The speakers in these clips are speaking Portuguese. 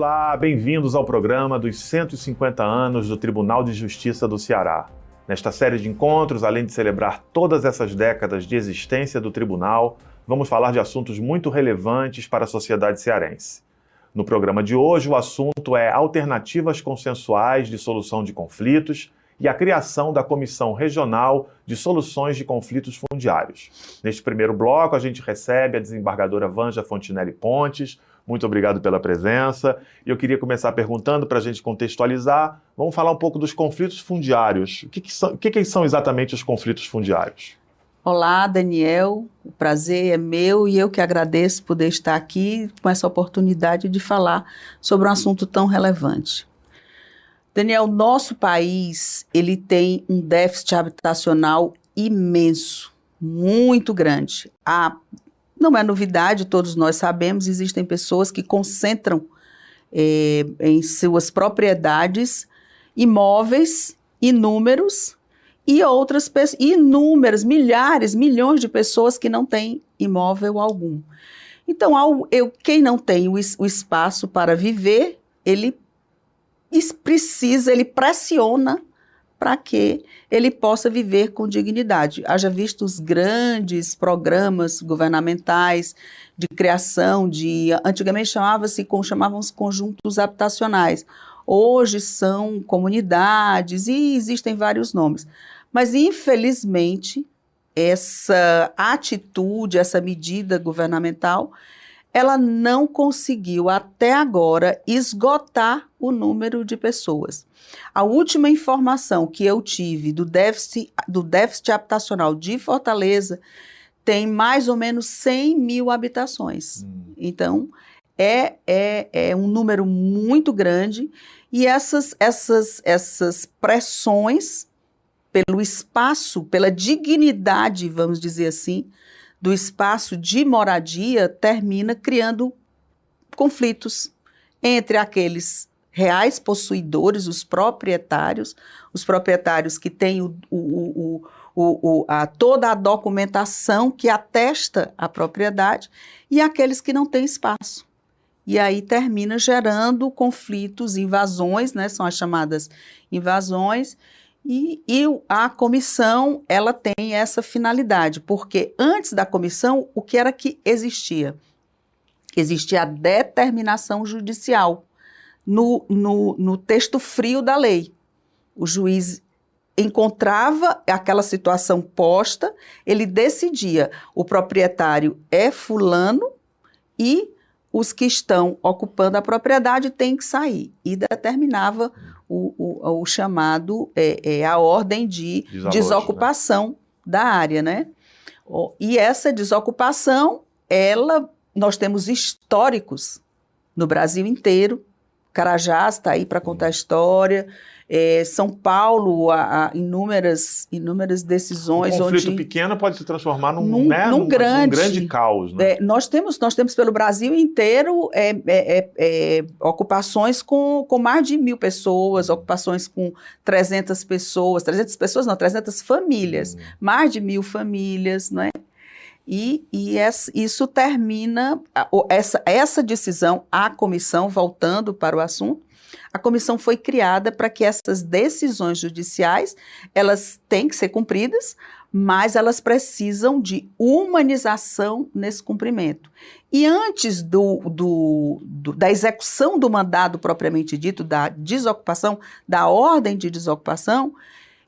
Olá, bem-vindos ao programa dos 150 anos do Tribunal de Justiça do Ceará. Nesta série de encontros, além de celebrar todas essas décadas de existência do tribunal, vamos falar de assuntos muito relevantes para a sociedade cearense. No programa de hoje, o assunto é alternativas consensuais de solução de conflitos e a criação da Comissão Regional de Soluções de Conflitos Fundiários. Neste primeiro bloco, a gente recebe a desembargadora Vanja Fontinelli Pontes. Muito obrigado pela presença. E eu queria começar perguntando, para a gente contextualizar, vamos falar um pouco dos conflitos fundiários. O que são exatamente os conflitos fundiários? Olá, Daniel. O prazer é meu e eu que agradeço poder estar aqui com essa oportunidade de falar sobre um assunto tão relevante. Daniel, nosso país, ele tem um déficit habitacional imenso, muito grande. Não é novidade, todos nós sabemos, existem pessoas que concentram em suas propriedades imóveis inúmeros e outras pessoas, inúmeras, milhares, milhões de pessoas que não têm imóvel algum. Então, quem não tem o espaço para viver, ele pressiona para que ele possa viver com dignidade. Haja visto os grandes programas governamentais de criação antigamente chamavam-se conjuntos habitacionais. Hoje são comunidades e existem vários nomes. Mas, infelizmente, essa atitude, essa medida governamental, ela não conseguiu até agora esgotar o número de pessoas. A última informação que eu tive do déficit habitacional de Fortaleza tem mais ou menos 100 mil habitações. Então, é um número muito grande e essas pressões pelo espaço, pela dignidade, vamos dizer assim, do espaço de moradia, termina criando conflitos entre aqueles reais possuidores, os proprietários que têm toda a documentação que atesta a propriedade, e aqueles que não têm espaço. E aí termina gerando conflitos, invasões, né, são as chamadas invasões. E a comissão, ela tem essa finalidade, porque antes da comissão, o que era que existia? Existia a determinação judicial no texto frio da lei. O juiz encontrava aquela situação posta, ele decidia, o proprietário é fulano e os que estão ocupando a propriedade têm que sair, e determinava o chamado, a ordem de desocupação, né, da área, né? E essa desocupação, nós temos históricos no Brasil inteiro. Carajás está aí para contar a história. São Paulo, inúmeras decisões. Um conflito pequeno pode se transformar num grande caos, né? Nós temos pelo Brasil inteiro ocupações com mais de 1.000 pessoas, ocupações com 300 pessoas, 300 famílias, mais de 1.000 famílias, não é? E isso termina, essa decisão, a comissão, voltando para o assunto, a comissão foi criada para que essas decisões judiciais, elas têm que ser cumpridas, mas elas precisam de humanização nesse cumprimento. E antes da execução do mandado propriamente dito, da desocupação, da ordem de desocupação,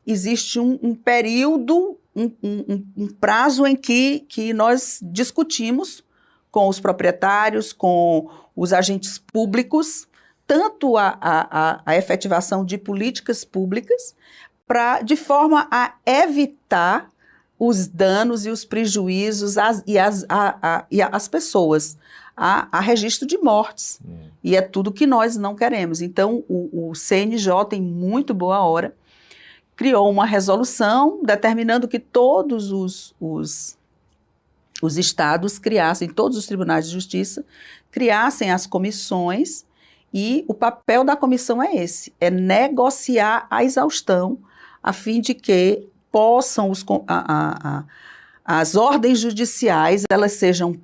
existe um período, um prazo em que nós discutimos com os proprietários, com os agentes públicos, tanto a efetivação de políticas públicas, de forma a evitar os danos e os prejuízos e as pessoas, a registro de mortes. E é tudo que nós não queremos. Então, o CNJ, em muito boa hora, criou uma resolução determinando que todos os estados criassem, todos os tribunais de justiça, criassem as comissões. E o papel da comissão é esse, é negociar a exaustão, a fim de que possam as ordens judiciais, elas sejam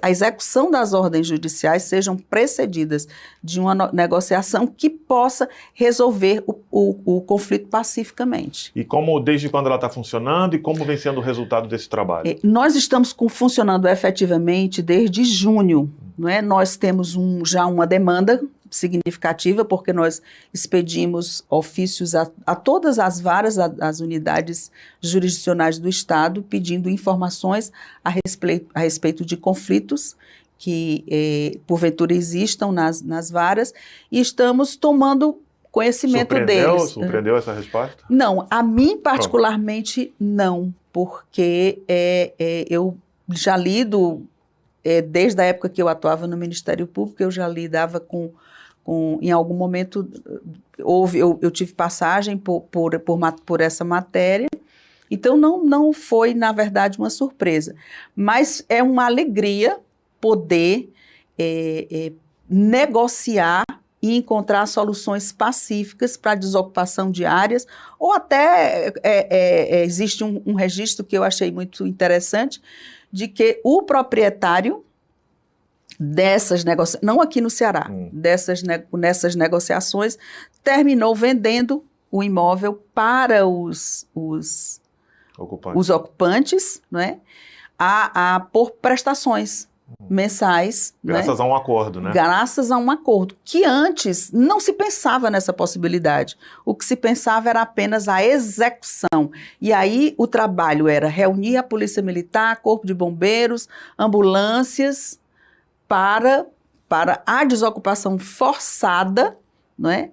a execução das ordens judiciais sejam precedidas de uma negociação que possa resolver o conflito pacificamente. E desde quando ela está funcionando e como vem sendo o resultado desse trabalho? Nós estamos funcionando efetivamente desde junho, não é? Nós temos já uma demanda significativa, porque nós expedimos ofícios a todas as varas, as unidades jurisdicionais do Estado, pedindo informações a respeito de conflitos que, porventura, existam nas varas, e estamos tomando conhecimento deles. Surpreendeu essa resposta? Não, a mim particularmente não, porque eu já lido, desde a época que eu atuava no Ministério Público, eu já lidava em algum momento, eu tive passagem por essa matéria, então não foi, na verdade, uma surpresa. Mas é uma alegria poder negociar e encontrar soluções pacíficas para a desocupação de áreas, ou até existe um registro que eu achei muito interessante, de que o proprietário dessas negociações, não aqui no Ceará, nessas negociações, terminou vendendo o imóvel para os ocupantes, não é? Por prestações mensais. Graças a um acordo, né? Graças a um acordo, que antes não se pensava nessa possibilidade. O que se pensava era apenas a execução. E aí o trabalho era reunir a Polícia Militar, Corpo de Bombeiros, ambulâncias, para a desocupação forçada, não é?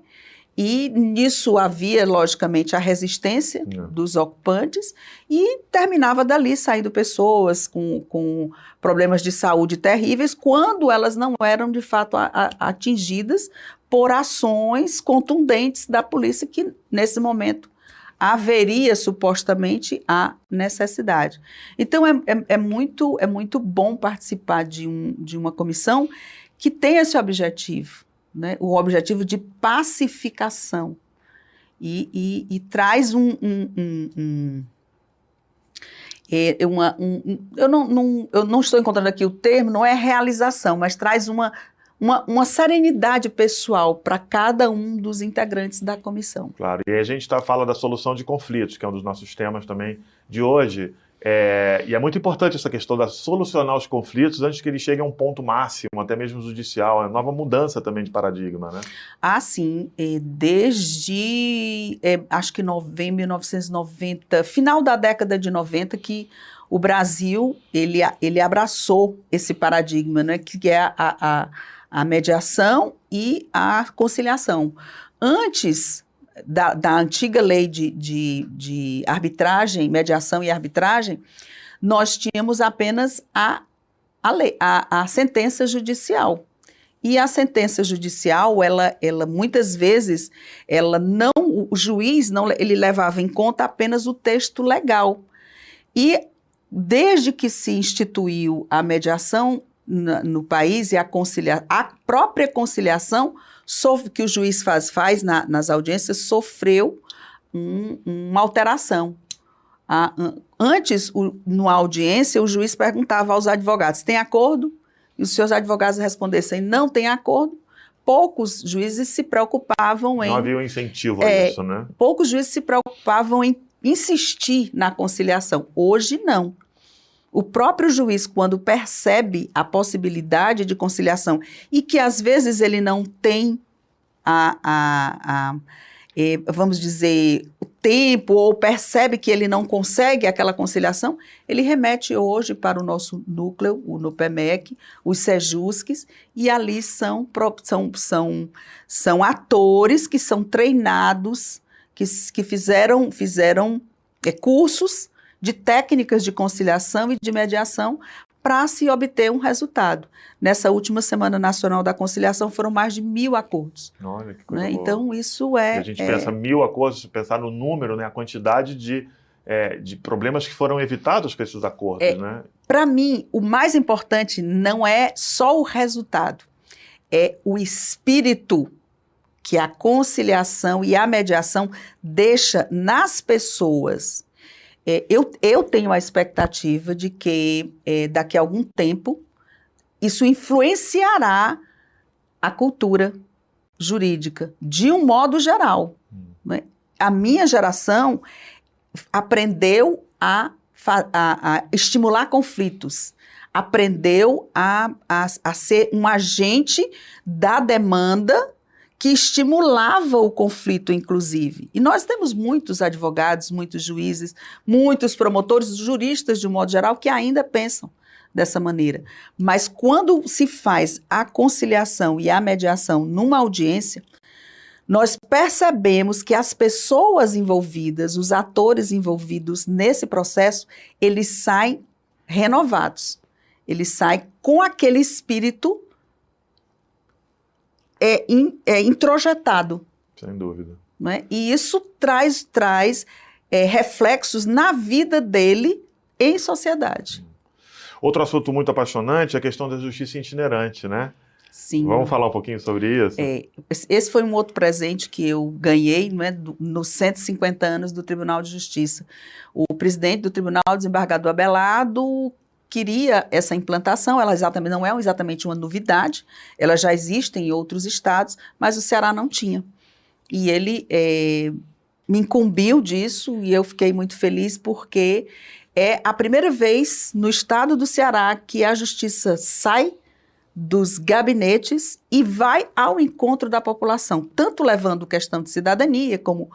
E nisso havia, logicamente, a resistência dos ocupantes, e terminava dali saindo pessoas com problemas de saúde terríveis, quando elas não eram, de fato, atingidas por ações contundentes da polícia, que, nesse momento, haveria, supostamente, a necessidade. Então, é muito bom participar de uma comissão que tem esse objetivo, né? O objetivo de pacificação, e traz eu não estou encontrando aqui o termo, não é realização, mas traz uma serenidade pessoal para cada um dos integrantes da comissão. Claro, e aí a gente fala da solução de conflitos, que é um dos nossos temas também de hoje, e é muito importante essa questão de solucionar os conflitos antes que eles cheguem a um ponto máximo, até mesmo judicial, é uma nova mudança também de paradigma, né? Ah, sim, desde, acho que 1990, final da década de 90, que o Brasil, ele abraçou esse paradigma, né, que é a mediação e a conciliação. Antes da antiga lei de arbitragem, mediação e arbitragem, nós tínhamos apenas a sentença judicial. E a sentença judicial, ela muitas vezes, o juiz ele levava em conta apenas o texto legal. E desde que se instituiu a mediação no país e a própria conciliação que o juiz faz nas audiências sofreu uma alteração. Antes, numa audiência, o juiz perguntava aos advogados: tem acordo? E os seus advogados respondessem: não tem acordo. Poucos juízes se preocupavam em... Não havia um incentivo a isso, né? Poucos juízes se preocupavam em insistir na conciliação. Hoje, não. O próprio juiz, quando percebe a possibilidade de conciliação e que, às vezes, ele não tem vamos dizer, o tempo, ou percebe que ele não consegue aquela conciliação, ele remete hoje para o nosso núcleo, o NUPEMEC, os SEJUSCs, e ali são atores que são treinados, que fizeram cursos de técnicas de conciliação e de mediação para se obter um resultado. Nessa última Semana Nacional da Conciliação foram mais de 1.000 acordos. Olha que coisa boa. Então, isso é... E a gente pensa 1.000 acordos, se pensar no número, né, a quantidade de problemas que foram evitados com esses acordos, né? Para mim, o mais importante não é só o resultado, é o espírito que a conciliação e a mediação deixa nas pessoas. Eu tenho a expectativa de que, daqui a algum tempo, isso influenciará a cultura jurídica, de um modo geral. Né? A minha geração aprendeu a estimular conflitos, aprendeu a ser um agente da demanda que estimulava o conflito, inclusive. E nós temos muitos advogados, muitos juízes, muitos promotores, juristas, de um modo geral, que ainda pensam dessa maneira. Mas quando se faz a conciliação e a mediação numa audiência, nós percebemos que as pessoas envolvidas, os atores envolvidos nesse processo, eles saem renovados. Eles saem com aquele espírito introjetado. Sem dúvida. Não é? E isso traz reflexos na vida dele em sociedade. Outro assunto muito apaixonante é a questão da justiça itinerante, né? Sim. Vamos falar um pouquinho sobre isso? Esse foi um outro presente que eu ganhei, não é, nos 150 anos do Tribunal de Justiça. O presidente do Tribunal, o desembargador Abelardo, queria essa implantação. Ela não é exatamente uma novidade, ela já existe em outros estados, mas o Ceará não tinha. E ele me incumbiu disso e eu fiquei muito feliz porque é a primeira vez no estado do Ceará que a justiça sai dos gabinetes e vai ao encontro da população, tanto levando questão de cidadania, como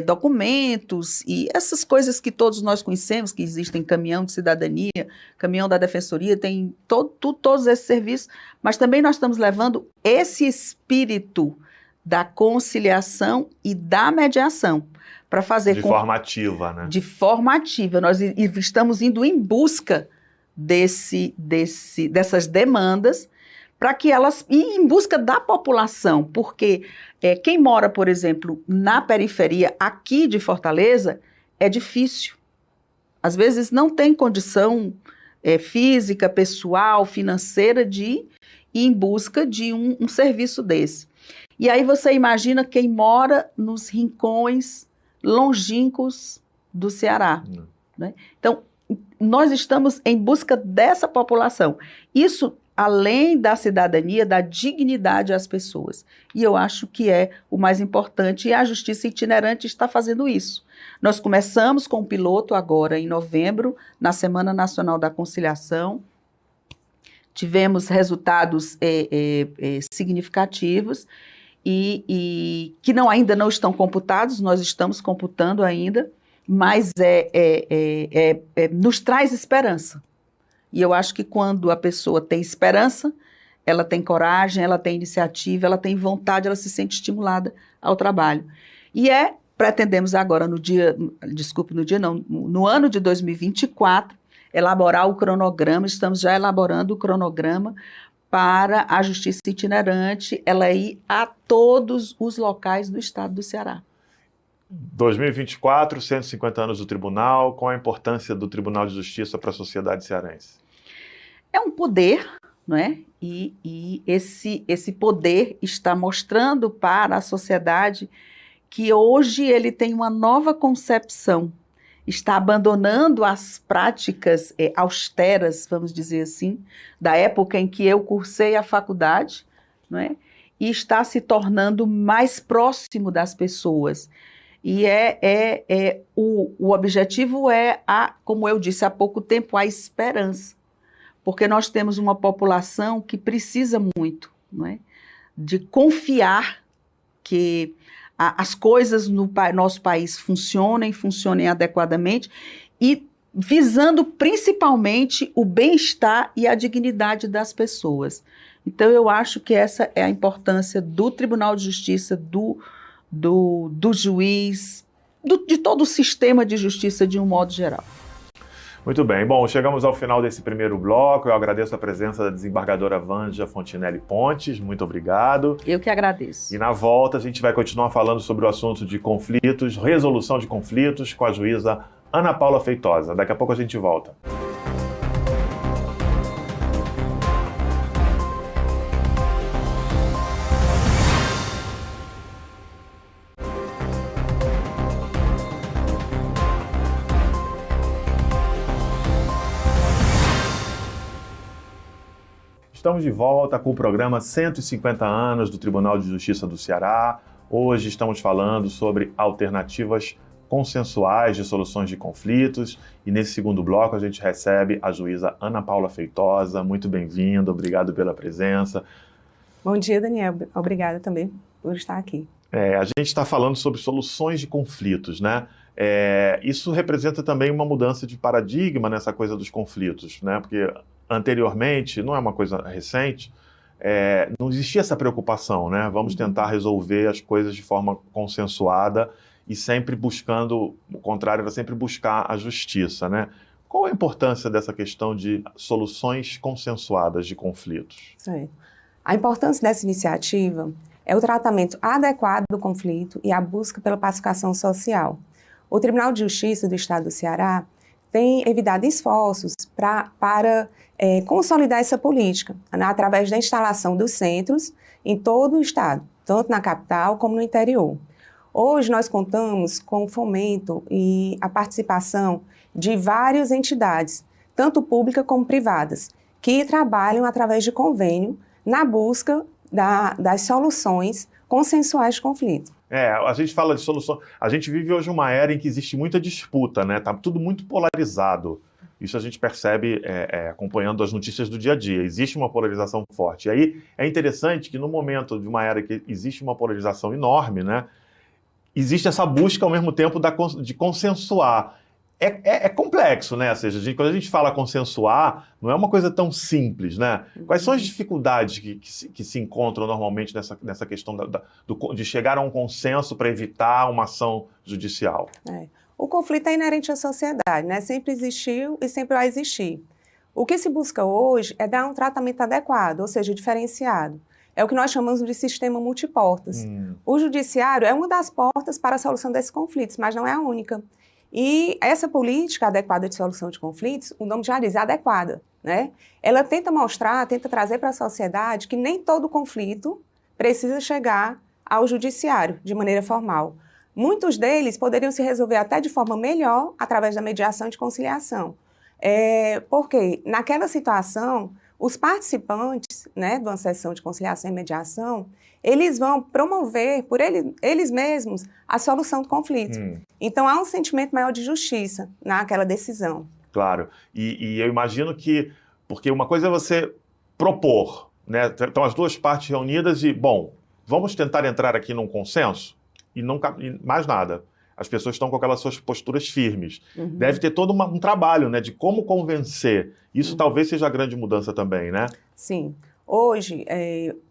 documentos e essas coisas que todos nós conhecemos, que existem caminhão de cidadania, caminhão da defensoria, tem todos esses serviços, mas também nós estamos levando esse espírito da conciliação e da mediação, para fazer... De forma ativa, né? De forma ativa. Nós estamos indo em busca dessas demandas, para que elas... E em busca da população, porque quem mora, por exemplo, na periferia aqui de Fortaleza, é difícil. Às vezes não tem condição física, pessoal, financeira de ir em busca de um serviço desse. E aí você imagina quem mora nos rincões longínquos do Ceará. Né? Então, nós estamos em busca dessa população. Isso além da cidadania, da dignidade às pessoas. E eu acho que é o mais importante, e a Justiça Itinerante está fazendo isso. Nós começamos com um piloto agora, em novembro, na Semana Nacional da Conciliação. Tivemos resultados significativos, e que ainda não estão computados, nós estamos computando ainda, mas nos traz esperança. E eu acho que quando a pessoa tem esperança, ela tem coragem, ela tem iniciativa, ela tem vontade, ela se sente estimulada ao trabalho. E pretendemos agora no ano de 2024, elaborar o cronograma, estamos já elaborando o cronograma para a Justiça Itinerante, ela ir a todos os locais do estado do Ceará. 2024, 150 anos do Tribunal, qual a importância do Tribunal de Justiça para a sociedade cearense? É um poder, não é? E esse poder está mostrando para a sociedade que hoje ele tem uma nova concepção, está abandonando as práticas austeras, vamos dizer assim, da época em que eu cursei a faculdade, não é? E está se tornando mais próximo das pessoas. E o objetivo como eu disse há pouco tempo, a esperança. Porque nós temos uma população que precisa muito, não é? De confiar que as coisas no nosso país funcionem adequadamente e visando principalmente o bem-estar e a dignidade das pessoas. Então, eu acho que essa é a importância do Tribunal de Justiça, do juiz, de todo o sistema de justiça de um modo geral. Muito bem. Bom, chegamos ao final desse primeiro bloco. Eu agradeço a presença da desembargadora Vânia Fontinelli Pontes. Muito obrigado. Eu que agradeço. E na volta a gente vai continuar falando sobre o assunto de conflitos, resolução de conflitos com a juíza Ana Paula Feitosa. Daqui a pouco a gente volta. Estamos de volta com o programa 150 anos do Tribunal de Justiça do Ceará. Hoje estamos falando sobre alternativas consensuais de soluções de conflitos e nesse segundo bloco a gente recebe a juíza Ana Paula Feitosa. Muito bem-vinda, obrigado pela presença. Bom dia, Daniel. Obrigada também por estar aqui. A gente está falando sobre soluções de conflitos, né? Isso representa também uma mudança de paradigma nessa coisa dos conflitos, né? Porque anteriormente, não é uma coisa recente, não existia essa preocupação, né? Vamos tentar resolver as coisas de forma consensuada e sempre buscando, o contrário, era sempre buscar a justiça, né? Qual a importância dessa questão de soluções consensuadas de conflitos? Sim. A importância dessa iniciativa é o tratamento adequado do conflito e a busca pela pacificação social. O Tribunal de Justiça do Estado do Ceará tem evitado esforços para consolidar essa política, né, através da instalação dos centros em todo o Estado, tanto na capital como no interior. Hoje nós contamos com o fomento e a participação de várias entidades, tanto públicas como privadas, que trabalham através de convênio na busca das soluções consensuais de conflito. A gente fala de solução. A gente vive hoje uma era em que existe muita disputa, né? Tá tudo muito polarizado. Isso a gente percebe acompanhando as notícias do dia a dia. Existe uma polarização forte. E aí é interessante que no momento de uma era que existe uma polarização enorme, né? Existe essa busca ao mesmo tempo de consensuar. É complexo, né? Ou seja, quando a gente fala consensuar, não é uma coisa tão simples, né? Quais são as dificuldades que se encontram normalmente nessa questão de chegar a um consenso para evitar uma ação judicial? O conflito é inerente à sociedade, né? Sempre existiu e sempre vai existir. O que se busca hoje é dar um tratamento adequado, ou seja, diferenciado. É o que nós chamamos de sistema multiportas. O judiciário é uma das portas para a solução desses conflitos, mas não é a única. E essa política adequada de solução de conflitos, o nome já diz, é adequada, né? Ela tenta trazer para a sociedade que nem todo conflito precisa chegar ao judiciário de maneira formal. Muitos deles poderiam se resolver até de forma melhor através da mediação e de conciliação. Porque naquela situação, os participantes, né, de uma sessão de conciliação e mediação, eles vão promover por eles mesmos a solução do conflito. Então, há um sentimento maior de justiça naquela decisão. Claro. E eu imagino que... Porque uma coisa é você propor, né? Então, as duas partes reunidas e, bom, vamos tentar entrar aqui num consenso e mais nada. As pessoas estão com aquelas suas posturas firmes. Deve ter todo um trabalho, né, de como convencer. Isso talvez seja a grande mudança também, né? Sim. Hoje,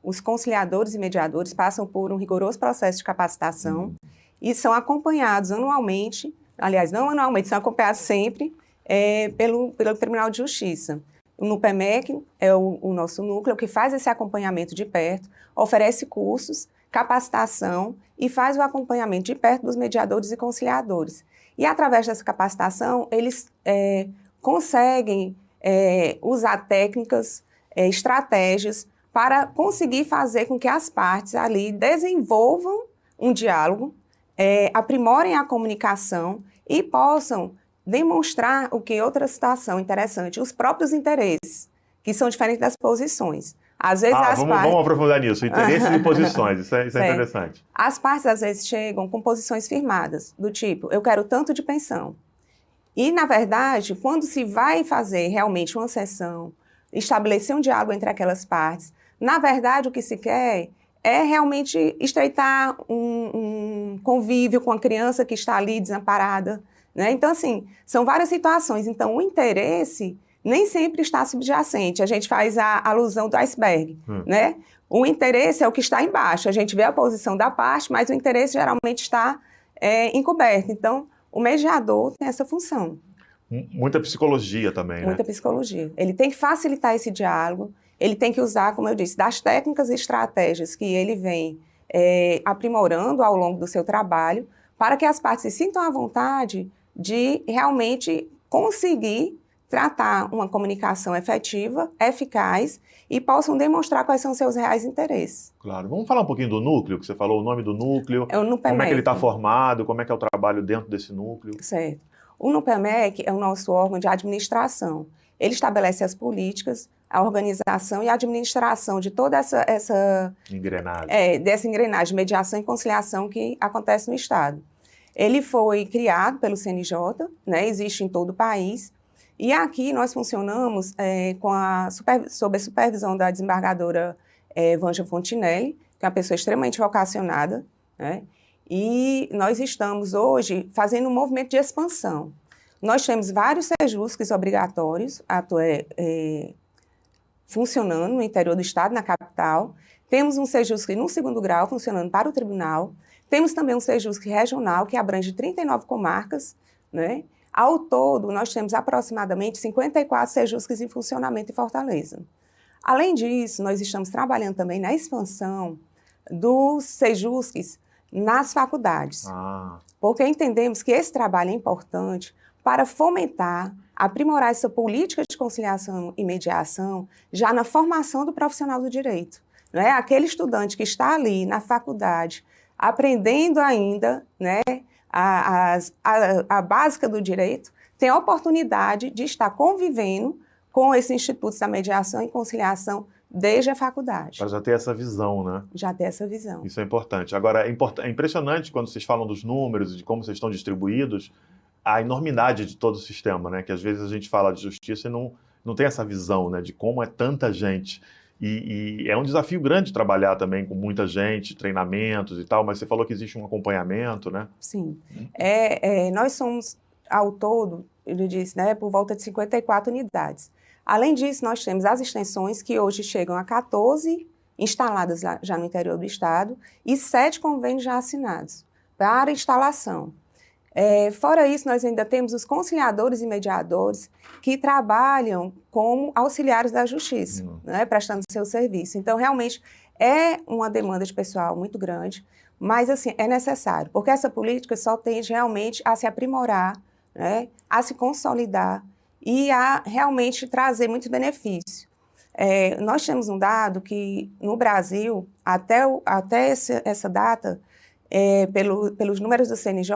os conciliadores e mediadores passam por um rigoroso processo de capacitação e são acompanhados anualmente, aliás, não anualmente, são acompanhados sempre pelo Tribunal de Justiça. O NUPEMEC é o nosso núcleo que faz esse acompanhamento de perto, oferece cursos, capacitação e faz o acompanhamento de perto dos mediadores e conciliadores. E através dessa capacitação, eles conseguem usar técnicas, estratégias para conseguir fazer com que as partes ali desenvolvam um diálogo, aprimorem a comunicação e possam demonstrar o que outra situação interessante, os próprios interesses, que são diferentes das posições. Às vezes vamos aprofundar nisso, interesses e posições, isso é interessante. As partes às vezes chegam com posições firmadas, do tipo, eu quero tanto de pensão. E, na verdade, quando se vai fazer realmente uma sessão, estabelecer um diálogo entre aquelas partes, na verdade o que se quer é realmente estreitar um convívio com a criança que está ali desamparada, né? Então, assim, são várias situações. Então, o interesse nem sempre está subjacente. A gente faz a alusão do iceberg, né? O interesse é o que está embaixo. A gente vê a posição da parte, mas o interesse geralmente está encoberto. Então, o mediador tem essa função. Muita psicologia também, Muita psicologia. Ele tem que facilitar esse diálogo, ele tem que usar, como eu disse, das técnicas e estratégias que ele vem aprimorando ao longo do seu trabalho, para que as partes se sintam à vontade de realmente conseguir tratar uma comunicação efetiva, eficaz e possam demonstrar quais são seus reais interesses. Claro. Vamos falar um pouquinho do núcleo, que você falou, o nome do núcleo, É o NUPEMEC. Como é que ele está formado, como é que é o trabalho dentro desse núcleo. Certo. O NUPEMEC é o nosso órgão de administração. ele estabelece as políticas, a organização e a administração de toda essa engrenagem. Dessa engrenagem de mediação e conciliação que acontece no Estado. Ele foi criado pelo CNJ, né, existe em todo o país, e aqui nós funcionamos sob a supervisão da desembargadora Vângela Fontinelli, que é uma pessoa extremamente vocacionada, né, e nós estamos hoje fazendo um movimento de expansão. Nós temos vários sejusques obrigatórios funcionando no interior do Estado, na capital. Temos um sejusque no 2º grau funcionando para o tribunal. Temos também um sejusque regional que abrange 39 comarcas, né? Ao todo, nós temos aproximadamente 54 sejusques em funcionamento em Fortaleza. Além disso, nós estamos trabalhando também na expansão dos sejusques nas faculdades, porque entendemos que esse trabalho é importante para fomentar, aprimorar essa política de conciliação e mediação já na formação do profissional do direito. Né? Aquele estudante que está ali na faculdade, aprendendo ainda, né, a básica do direito, tem a oportunidade de estar convivendo com esses institutos da mediação e conciliação desde a faculdade. Para já ter essa visão, né? Já ter essa visão. Isso é importante. Agora, é impressionante quando vocês falam dos números e de como vocês estão distribuídos, a enormidade de todo o sistema, né? Que às vezes a gente fala de justiça e não tem essa visão, né? De como é tanta gente. E é um desafio grande trabalhar também com muita gente, treinamentos e tal, mas você falou que existe um acompanhamento, né? Sim. Nós somos, ao todo, ele disse, né, por volta de 54 unidades. Além disso, nós temos as extensões que hoje chegam a 14 instaladas já no interior do Estado e 7 convênios já assinados para instalação. Fora isso, nós ainda temos os conciliadores e mediadores que trabalham como auxiliares da justiça, né, prestando seu serviço. Então, realmente, é uma demanda de pessoal muito grande, mas, assim, é necessário, porque essa política só tende realmente a se aprimorar, né, a se consolidar e a realmente trazer muito benefício. Nós temos um dado que, no Brasil, até essa data, pelos números do CNJ,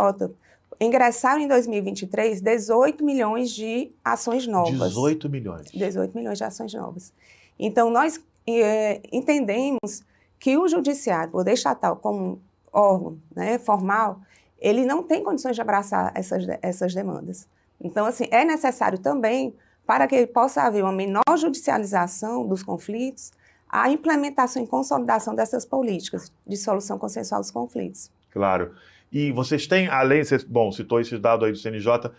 ingressaram em 2023 18 milhões de ações novas. 18 milhões. 18 milhões de ações novas. Então, nós entendemos que o judiciário, o poder estatal, como órgão, né, formal, ele não tem condições de abraçar essas demandas. Então, assim, é necessário também, para que possa haver uma menor judicialização dos conflitos, a implementação e consolidação dessas políticas de solução consensual dos conflitos. Claro. E vocês têm, além, bom, citou esse dado aí do CNJ,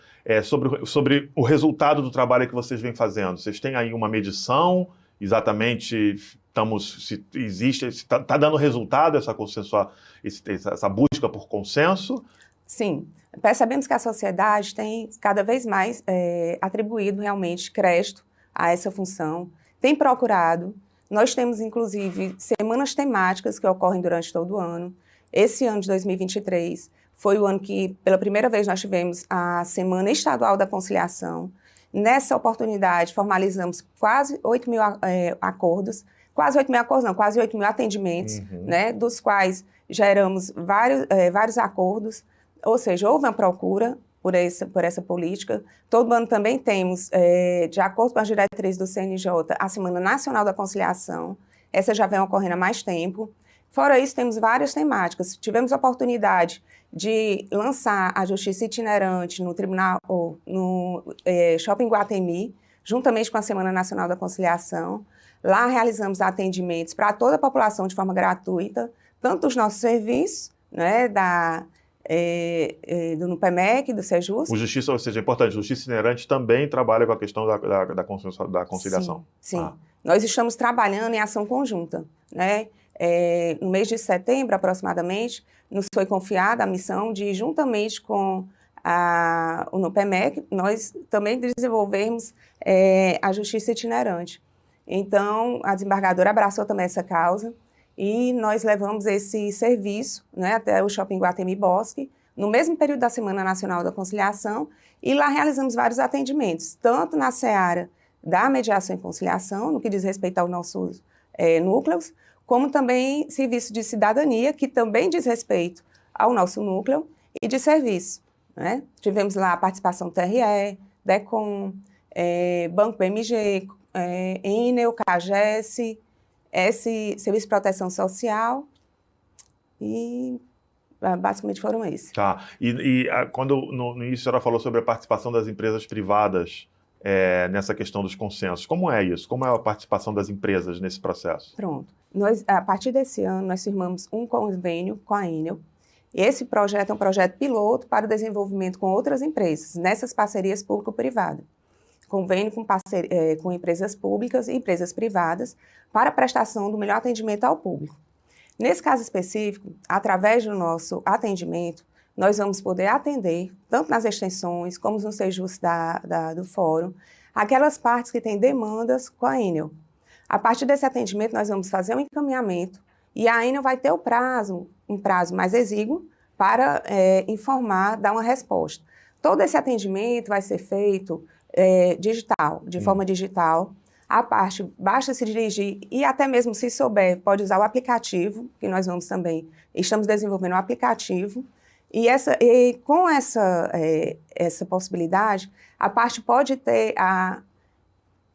sobre o resultado do trabalho que vocês vêm fazendo. Vocês têm aí uma medição, exatamente, está dando resultado essa busca por consenso? Sim. Percebemos que a sociedade tem cada vez mais atribuído realmente crédito a essa função, tem procurado. Nós temos, inclusive, semanas temáticas que ocorrem durante todo o ano. Esse ano de 2023 foi o ano que, pela primeira vez, nós tivemos a Semana Estadual da Conciliação. Nessa oportunidade, formalizamos quase 8 mil acordos, quase 8 mil atendimentos, né, dos quais geramos vários acordos, ou seja, houve uma procura por essa política. Todo ano também temos, de acordo com as diretrizes do CNJ, a Semana Nacional da Conciliação. Essa já vem ocorrendo há mais tempo. Fora isso, temos várias temáticas. Tivemos a oportunidade de lançar a Justiça Itinerante no Tribunal, no Shopping Guatemi, juntamente com a Semana Nacional da Conciliação. Lá realizamos atendimentos para toda a população de forma gratuita, tanto dos nossos serviços, né, do NUPEMEC, do SEJUS. O Justiça, ou seja, é importante, Justiça Itinerante também trabalha com a questão da conciliação. Sim. Nós estamos trabalhando em ação conjunta, né? No mês de setembro, aproximadamente, nos foi confiada a missão de, juntamente com o NUPEMEC, nós também desenvolvermos a Justiça Itinerante. Então, a desembargadora abraçou também essa causa e nós levamos esse serviço, né, até o Shopping Guatemi Bosque, no mesmo período da Semana Nacional da Conciliação, e lá realizamos vários atendimentos, tanto na seara da mediação e conciliação, no que diz respeito aos nossos núcleos, como também serviço de cidadania, que também diz respeito ao nosso núcleo, e de serviço, né? Tivemos lá a participação do TRE, DECOM, Banco BMG, Enel, CAGES, Serviço de Proteção Social e basicamente foram esses. Tá. Quando no início a senhora falou sobre a participação das empresas privadas nessa questão dos consensos, como é isso? Como é a participação das empresas nesse processo? Pronto. A partir desse ano, nós firmamos um convênio com a Enel. Esse projeto é um projeto piloto para o desenvolvimento com outras empresas, nessas parcerias público-privadas. Convênio com empresas públicas e empresas privadas para a prestação do melhor atendimento ao público. Nesse caso específico, através do nosso atendimento, nós vamos poder atender, tanto nas extensões como nos sejus do fórum, aquelas partes que têm demandas com a Enel. A partir desse atendimento, nós vamos fazer um encaminhamento e a Enel vai ter um prazo mais exíguo para informar, dar uma resposta. Todo esse atendimento vai ser feito digital, de forma digital. A parte, basta se dirigir e até mesmo se souber, pode usar o aplicativo, que nós estamos desenvolvendo um aplicativo. E com essa possibilidade, a parte pode ter a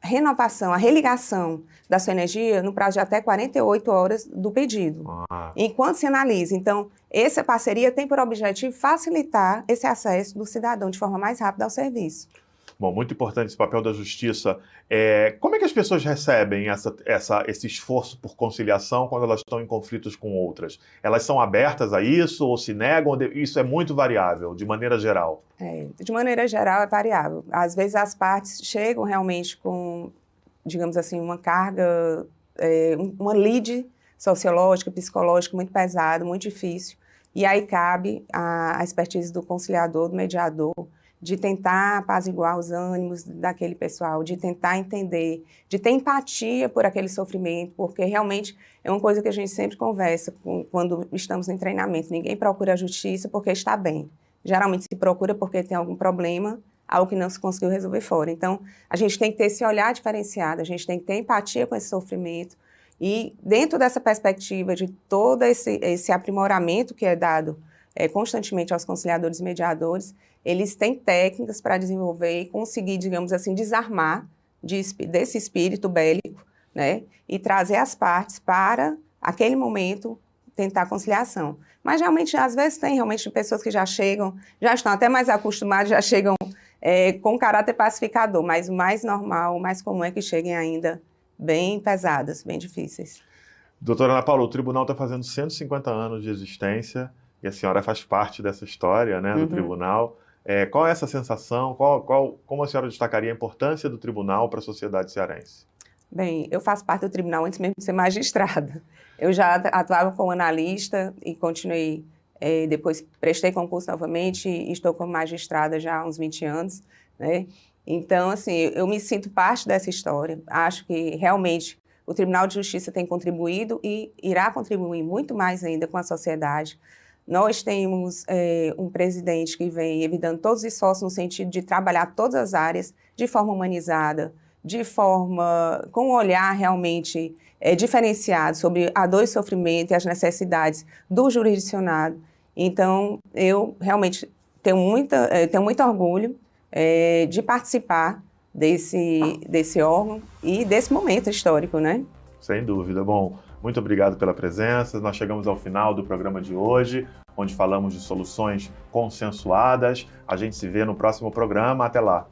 renovação, a religação da sua energia no prazo de até 48 horas do pedido, enquanto se analisa. Então, essa parceria tem por objetivo facilitar esse acesso do cidadão de forma mais rápida ao serviço. Bom, muito importante esse papel da justiça. Como é que as pessoas recebem esse esforço por conciliação quando elas estão em conflitos com outras? Elas são abertas a isso ou se negam? Isso é muito variável, de maneira geral. De maneira geral é variável. Às vezes as partes chegam realmente com, digamos assim, uma carga, uma lead sociológica, psicológica muito pesada, muito difícil. E aí cabe a expertise do conciliador, do mediador, de tentar apaziguar os ânimos daquele pessoal, de tentar entender, de ter empatia por aquele sofrimento, porque realmente é uma coisa que a gente sempre conversa quando estamos em treinamento. Ninguém procura a justiça porque está bem. Geralmente se procura porque tem algum problema, algo que não se conseguiu resolver fora. Então, a gente tem que ter esse olhar diferenciado, a gente tem que ter empatia com esse sofrimento e dentro dessa perspectiva de todo esse aprimoramento que é dado constantemente aos conciliadores e mediadores, eles têm técnicas para desenvolver e conseguir, digamos assim, desarmar desse espírito bélico, né? E trazer as partes para, aquele momento, tentar a conciliação. Mas, realmente, às vezes tem realmente pessoas que já estão até mais acostumadas, já chegam com caráter pacificador, mas o mais normal, o mais comum é que cheguem ainda bem pesadas, bem difíceis. Doutora Ana Paula, o tribunal está fazendo 150 anos de existência e a senhora faz parte dessa história, né, do tribunal. Qual é essa sensação? Como a senhora destacaria a importância do tribunal para a sociedade cearense? Bem, eu faço parte do tribunal antes mesmo de ser magistrada. Eu já atuava como analista e continuei, depois prestei concurso novamente e estou como magistrada já há uns 20 anos, né? Então, assim, eu me sinto parte dessa história. Acho que realmente o Tribunal de Justiça tem contribuído e irá contribuir muito mais ainda com a sociedade. Nós temos um presidente que vem evitando todos os esforços no sentido de trabalhar todas as áreas de forma humanizada, com um olhar realmente diferenciado sobre a dor e sofrimento e as necessidades do jurisdicionado. Então, eu realmente tenho muito orgulho de participar desse órgão e desse momento histórico, né? Sem dúvida. Bom, muito obrigado pela presença. Nós chegamos ao final do programa de hoje, onde falamos de soluções consensuadas. A gente se vê no próximo programa. Até lá.